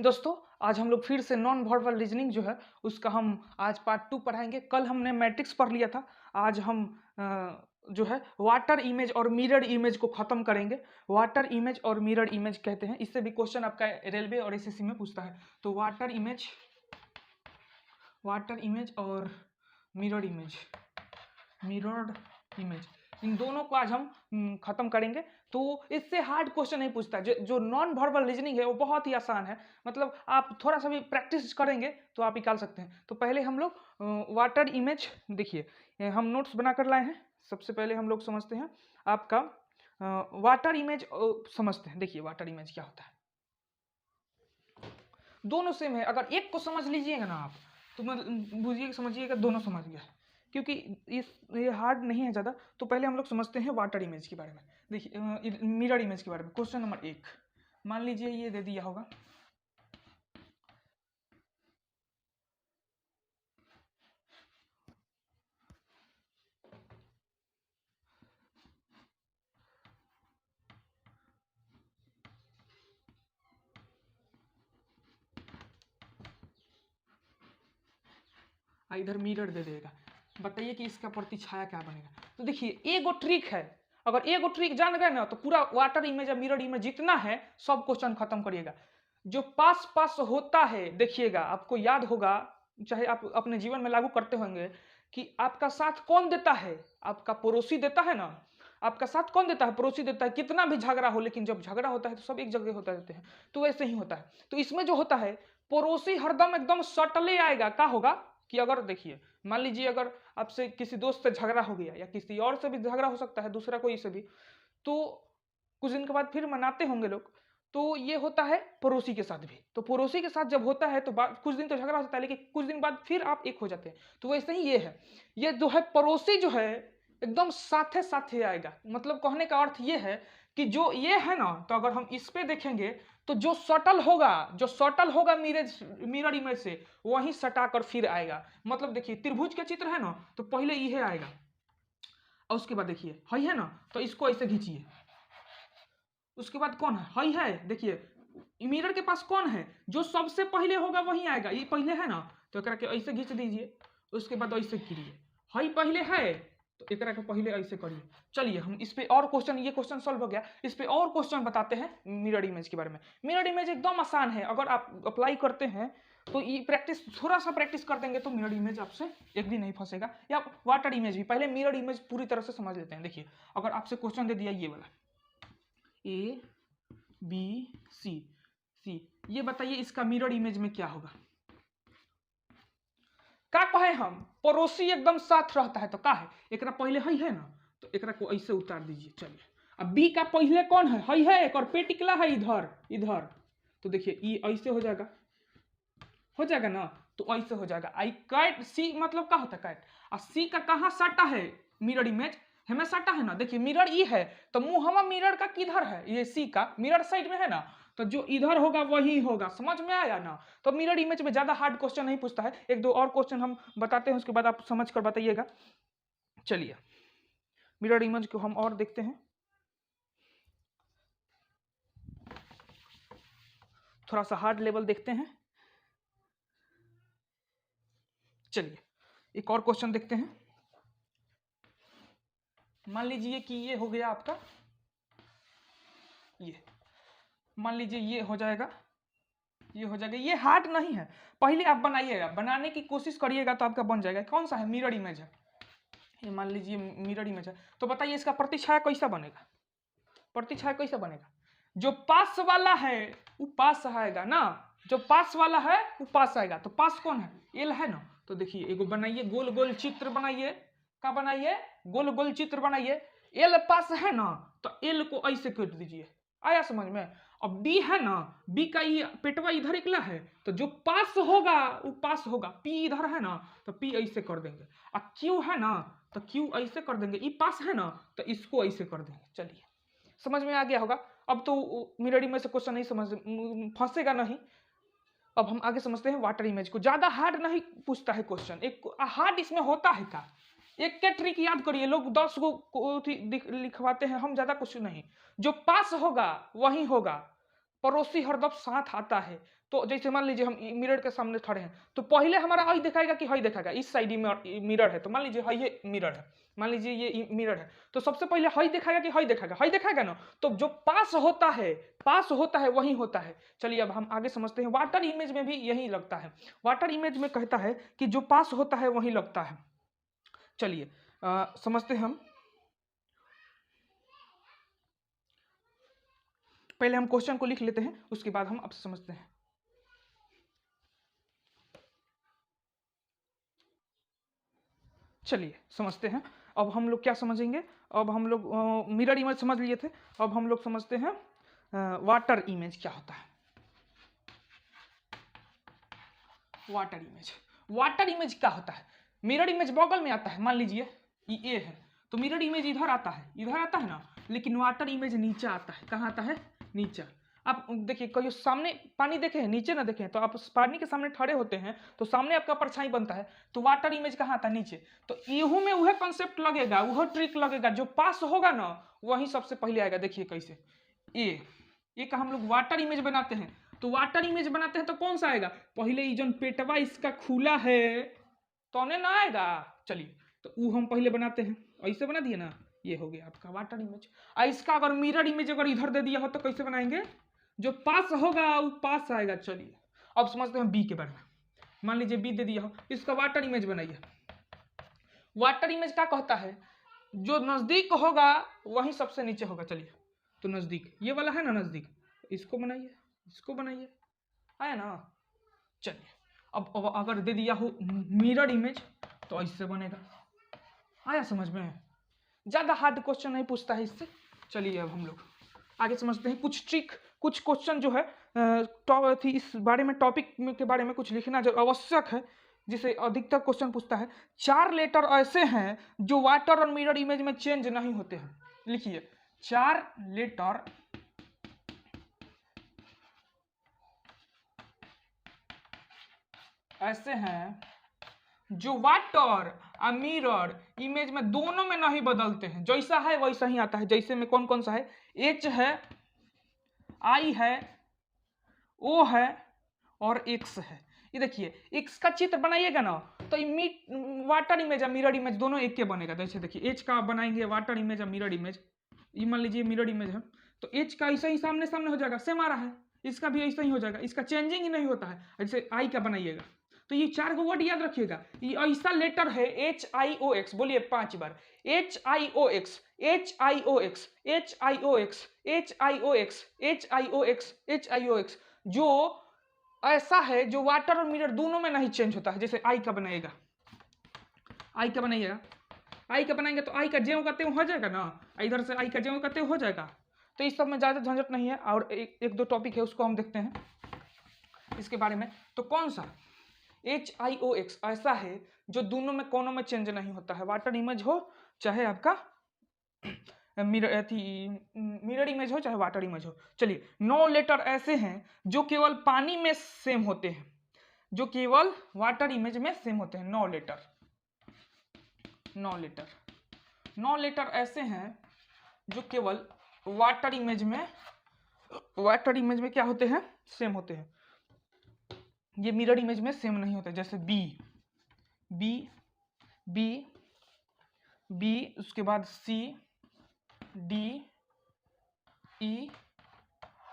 दोस्तों, आज हम लोग फिर से नॉन वर्बल रीजनिंग जो है उसका हम आज पार्ट 2 पढ़ाएंगे। कल हमने मैट्रिक्स पढ़ लिया था। आज हम जो है वाटर इमेज और मिरर इमेज को खत्म करेंगे। वाटर इमेज और मिरर इमेज कहते हैं, इससे भी क्वेश्चन आपका रेलवे और एसएससी में पूछता है। तो वाटर इमेज और मिरर इमेज इन दोनों को आज हम खत्म करेंगे। तो इससे हार्ड क्वेश्चन नहीं पूछता। जो नॉन वर्बल रीजनिंग है वो बहुत ही आसान है, मतलब आप थोड़ा सा भी प्रैक्टिस करेंगे तो आप निकाल सकते हैं। तो पहले हम लोग वाटर इमेज देखिए, हम नोट्स बनाकर लाए हैं। सबसे पहले हम लोग समझते हैं आपका वाटर इमेज समझते हैं। देखिए वाटर इमेज क्या होता है, दोनों सेम है। अगर एक को समझ लीजिएगा ना आप तो बुझिए समझिएगा दोनों समझ गया, क्योंकि ये हार्ड नहीं है ज़्यादा। तो पहले हम लोग समझते हैं वाटर इमेज के बारे में। देखिए मिरर इमेज के बारे में। क्वेश्चन नंबर 1, मान लीजिए ये दे दिया होगा, इधर मिरर दे देगा। बताइए कि इसका प्रतिछाया क्या बनेगा। तो देखिए एगो ट्रिक है, अगर एगो ट्रिक जान गए ना तो पूरा वाटर इमेज और मिरर इमेज जितना है सब क्वेश्चन खत्म करिएगा। जो पास पास होता है, देखिएगा आपको याद होगा, चाहे आप अपने जीवन में लागू करते होंगे कि आपका साथ कौन देता है, आपका पड़ोसी देता है ना। आपका साथ कौन देता है, पड़ोसी देता है। कितना भी झगड़ा हो, लेकिन जब झगड़ा होता है तो सब एक जगह होता रहते हैं। तो वैसे ही होता है। तो इसमें जो होता है पड़ोसी हरदम एकदम सटले आएगा। क्या होगा कि अगर देखिए मान लीजिए अगर आपसे किसी दोस्त से झगड़ा हो गया या किसी और से भी झगड़ा हो सकता है, दूसरा कोई से भी, तो कुछ दिन के बाद फिर मनाते होंगे लोग। तो ये होता है पड़ोसी के साथ भी। तो पड़ोसी के साथ जब होता है तो कुछ दिन तो झगड़ा होता है, लेकिन कुछ दिन बाद फिर आप एक हो जाते हैं। तो वैसे ही ये है, ये जो है पड़ोसी जो है एकदम साथे साथे आएगा। मतलब कहने का अर्थ ये है कि जो ये है ना, तो अगर हम इस पे देखेंगे तो जो सटल होगा मिरर इमेज से वही सटा कर फिर आएगा। मतलब देखिए त्रिभुज का चित्र है ना, तो पहले ये आएगा और उसके बाद देखिए हई है ना, तो इसको ऐसे खींचिए। उसके बाद कौन है, हई है। देखिए मिरर के पास कौन है, जो सबसे पहले होगा वही आएगा। ये पहले है ना, तो एकरा के ऐसे खींच दीजिए। उसके बाद ऐसे गिरिए, हई पहले है तो एकरा के पहले ऐसे करिए। चलिए हम इस पे और क्वेश्चन, ये क्वेश्चन सॉल्व हो गया, इस पे और क्वेश्चन बताते हैं मिरर इमेज के बारे में। मिरर इमेज एकदम आसान है, अगर आप अप्लाई करते हैं तो ये प्रैक्टिस, थोड़ा सा प्रैक्टिस कर देंगे तो मिरर इमेज आपसे एक भी नहीं फंसेगा। या वाटर इमेज भी, पहले मिरर इमेज पूरी तरह से समझ लेते हैं। देखिए अगर आपसे क्वेश्चन दे दिया ये वाला ए बी सी, ये बताइए इसका मिरर इमेज में क्या होगा। का कहे हम पड़ोसी एकदम साथ रहता है, तो का है एकरा पहले हई है ना, तो एकरा को ऐसे उतार दीजिए। चलिए अब बी का पहले कौन है, हई है, एक और पे टिकला है इधर। तो देखिए ई ऐसे हो जाएगा ना, तो ऐसे हो जाएगा। आई कैट सी मतलब क्या होता है कैट, और सी का कहाँ सटा है मिरर इमेज, हमें सटा है ना। देखिए मिरर ई है तो मुंह मिरर का किधर है, ये सी का मिरर साइड में है ना, तो जो इधर होगा वही होगा। समझ में आया ना। तो मिरर इमेज में ज्यादा हार्ड क्वेश्चन नहीं पूछता है। एक दो और क्वेश्चन हम बताते हैं, उसके बाद आप समझ कर बताइएगा। चलिए मिरर इमेज को हम और देखते हैं, थोड़ा सा हार्ड लेवल देखते हैं। चलिए एक और क्वेश्चन देखते हैं। मान लीजिए कि ये हो गया आपका, ये मान लीजिए ये हो जाएगा, ये हार्ड नहीं है। पहले आप बनाइएगा, बनाने की कोशिश करिएगा तो आपका बन जाएगा। कौन सा है, मिरर इमेज है। ये मान लीजिए मिरर इमेज है, तो बताइए इसका प्रतिछाया कैसा बनेगा। प्रतिछाया कैसा बनेगा, जो पास वाला है वो पास आएगा ना, जो पास वाला है वो पास आएगा। तो पास कौन है, एल है ना। तो देखिए एगो बनाइए, गोल गोल चित्र बनाइए। क्या बनाइए, गोल गोल चित्र बनाइए। एल पास है ना, तो एल को ऐसे काट दीजिए। आया समझ में। अब बी है ना, बी का ये पेटवा इधर निकला है, तो जो पास होगा वो पास होगा। पी इधर है ना, तो पी ऐसे कर देंगे। और क्यू है ना, तो क्यू ऐसे कर देंगे। ई पास है ना, तो इसको ऐसे कर देंगे। चलिए समझ में आ गया होगा। अब तो मिरर इमेज से क्वेश्चन नहीं समझ फंसेगा नहीं। अब हम आगे समझते हैं वाटर इमेज को। ज्यादा हार्ड नहीं पूछता है क्वेश्चन। एक हार्ड इसमें होता है का, एक के ट्रिक याद करिए। लोग 10 को लिखवाते हैं, हम ज्यादा कुछ नहीं। जो पास होगा वही होगा, पड़ोसी हरदम साथ आता है। तो जैसे मान लीजिए हम मिरर के सामने खड़े हैं तो पहले हमारा आई दिखाएगा कि हाई दिखाएगा, इस साइड मिरर है तो मान लीजिए हाई ये मिरर है, मान लीजिए ये मिरर है तो सबसे पहले हाई दिखाएगा कि हाई दिखाएगा ना, तो जो पास होता है वही होता है। चलिए अब हम आगे समझते हैं। वाटर इमेज में भी यही लगता है, वाटर इमेज में कहता है कि जो पास होता है वही लगता है। चलिए समझते हैं हम। पहले हम क्वेश्चन को लिख लेते हैं, उसके बाद हम अब समझते हैं। चलिए समझते हैं। अब हम लोग क्या समझेंगे, अब हम लोग मिरर इमेज समझ लिए थे, अब हम लोग समझते हैं वाटर इमेज क्या होता है। वाटर इमेज क्या होता है, मिरर इमेज बगल में आता है, मान लीजिए ये है तो मिरर इमेज इधर आता है ना, लेकिन वाटर इमेज नीचे आता है। कहाँ आता है, नीचे। आप देखिए कहीं सामने पानी देखे हैं, नीचे ना देखें, तो आप पानी के सामने खड़े होते हैं तो सामने आपका परछाई बनता है, तो वाटर इमेज कहाँ आता है, नीचे। तो इहू में वह कॉन्सेप्ट लगेगा, वह ट्रिक लगेगा, जो पास होगा ना वही सबसे पहले आएगा। देखिए कैसे, ये का हम लोग वाटर इमेज बनाते हैं, तो वाटर इमेज बनाते हैं तो कौन सा आएगा, पहले ये जो पेटवा इसका खुला है तो ना आएगा। चलिए तो वो हम पहले बनाते हैं, ऐसे बना दिए ना, ये हो गया आपका वाटर इमेज। इसका अगर मिरर इमेज अगर इधर दे दिया हो तो कैसे बनाएंगे, जो पास होगा वो पास आएगा। चलिए अब समझते हैं बी के बारे में। मान लीजिए बी दे दिया हो, इसका वाटर इमेज बनाइए। वाटर इमेज क्या कहता है, जो नजदीक होगा वही सबसे नीचे होगा। चलिए तो नजदीक ये वाला है ना, नजदीक, इसको बनाइए, इसको बनाइए, आया ना। चलिए अब अगर दे दिया हो मिरर इमेज तो ऐसे बनेगा। आया समझ में, ज्यादा हार्ड क्वेश्चन नहीं पूछता है इससे। चलिए अब हम लोग आगे समझते हैं कुछ ट्रिक, कुछ क्वेश्चन जो है थी इस बारे में, टॉपिक के बारे में कुछ लिखना जो आवश्यक है, जिसे अधिकतर क्वेश्चन पूछता है। 4 लेटर ऐसे हैं जो वाटर और मिरर इमेज में चेंज नहीं होते हैं। लिखिए 4 लेटर ऐसे हैं जो वाटर और मिरर इमेज में दोनों में नहीं बदलते हैं, जैसा है वैसा ही आता है। जैसे में कौन कौन सा है, H है, I है, O है और X है। ये देखिए X का चित्र बनाइएगा ना तो वाटर इमेज और मिरर इमेज दोनों एक के बनेगा। जैसे देखिए H का बनाएंगे वाटर इमेज और मिरर इमेज, ये मान लीजिए मिरर इमेज है तो H का ऐसा ही सामने सामने हो जाएगा, सेम आ रहा है, इसका भी ऐसा ही हो जाएगा, इसका चेंजिंग ही नहीं होता है। जैसे I का बनाइएगा तो ये 4 को वर्ड याद रखिएगा, ये ऐसा लेटर है HIOX, बोलिए 5 बार, HIOX, HIOX, HIOX, HIOX, HIOX, HIOX, जो ऐसा है जो वाटर और मिरर दोनों में नहीं चेंज होता है। जैसे आई का बनाइएगा, आई का बनाइएगा, आई का बनाएंगे तो आई का ज्यों का त्यों हो जाएगा ना, इधर से आई का ज्यों का त्यों हो जाएगा। तो इस सब में ज़्यादा झंझट नहीं है, और एक दो टॉपिक है उसको हम देखते हैं इसके बारे में। तो कौन सा HIOX ऐसा है जो दोनों में कोनों में चेंज नहीं होता है, वाटर इमेज हो चाहे आपका मिरर इमेज हो चाहे वाटर इमेज हो। चलिए 9 लेटर ऐसे हैं जो केवल पानी में सेम होते हैं, जो केवल वाटर इमेज में सेम होते हैं। 9 लेटर, 9 लेटर, 9 लेटर ऐसे हैं जो केवल वाटर इमेज में क्या होते हैं, सेम होते हैं। ये मिरर इमेज में सेम नहीं होते। जैसे बी, बी, बी, बी, उसके बाद सी, डी, ई,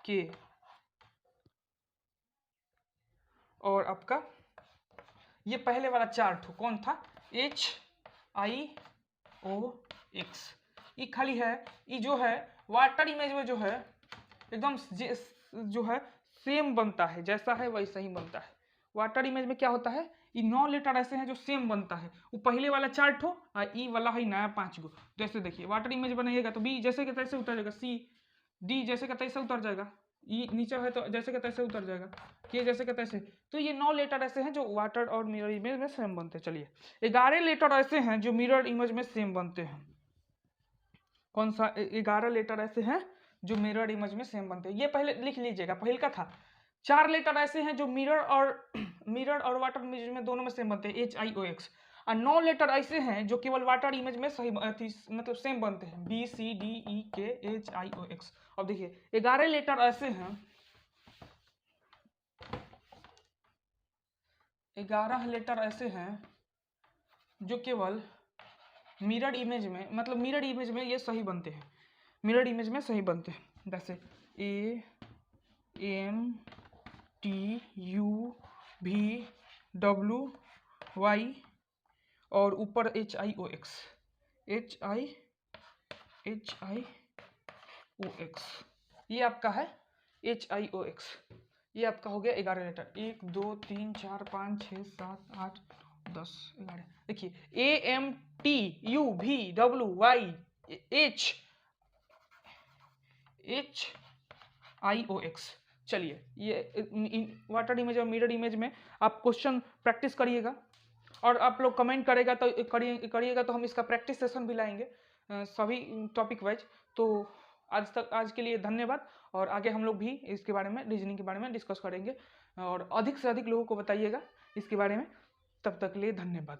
के, और आपका ये पहले वाला 4 ठो कौन था, HIOX। ये खाली है, ये जो है वाटर इमेज में जो है एकदम जो है सेम बनता है, जैसा है वैसा ही बनता है। वाटर इमेज में क्या होता है, ये 9 लेटर ऐसे हैं जो सेम बनता है, वो पहले वाला 4 ठो और ई वाला है नया 5 गो। जैसे देखिए वाटर इमेज बनाइएगा तो बी जैसे के तैसे उतर जाएगा, सी डी जैसे का तैसे उतर जाएगा, ई नीचे है तो जैसे का तैसे उतर जाएगा, के जैसे का तैसे। तो ये 9 लेटर ऐसे हैं जो वाटर और मिरर इमेज में सेम बनते हैं। चलिए 11 लेटर ऐसे हैं जो मिरर इमेज में सेम बनते हैं। कौन सा 11 लेटर ऐसे हैं जो मिरर इमेज में सेम बनते हैं, ये पहले लिख लीजिएगा, पहले का था। 4 लेटर ऐसे हैं जो मिरर और वाटर इमेज में दोनों में सेम बनते हैं, HIOX। और 9 लेटर ऐसे हैं जो केवल वाटर इमेज में सही मतलब सेम बनते हैं, BCDEK HIOX। अब देखिए 11 लेटर ऐसे हैं 11 लेटर ऐसे हैं जो केवल मिरर इमेज में, मतलब मिरर इमेज में ये सही बनते हैं, मिरर इमेज में सही बनते हैं। जैसे A M T U V W Y और ऊपर HIOX, HIOX, ये आपका है HIOX। ये आपका हो गया 11 लेटर, 1 2 3 4 5 6 7 8 10 11। देखिए AMTUVWY HIOX। चलिए ये वाटर इमेज और मिरर इमेज में आप क्वेश्चन प्रैक्टिस करिएगा, और आप लोग कमेंट करिएगा तो हम इसका प्रैक्टिस सेशन भी लाएंगे सभी टॉपिक वाइज। तो आज के लिए धन्यवाद, और आगे हम लोग भी इसके बारे में, रीजनिंग के बारे में डिस्कस करेंगे, और अधिक से अधिक लोगों को बताइएगा इसके बारे में। तब तक के लिए धन्यवाद।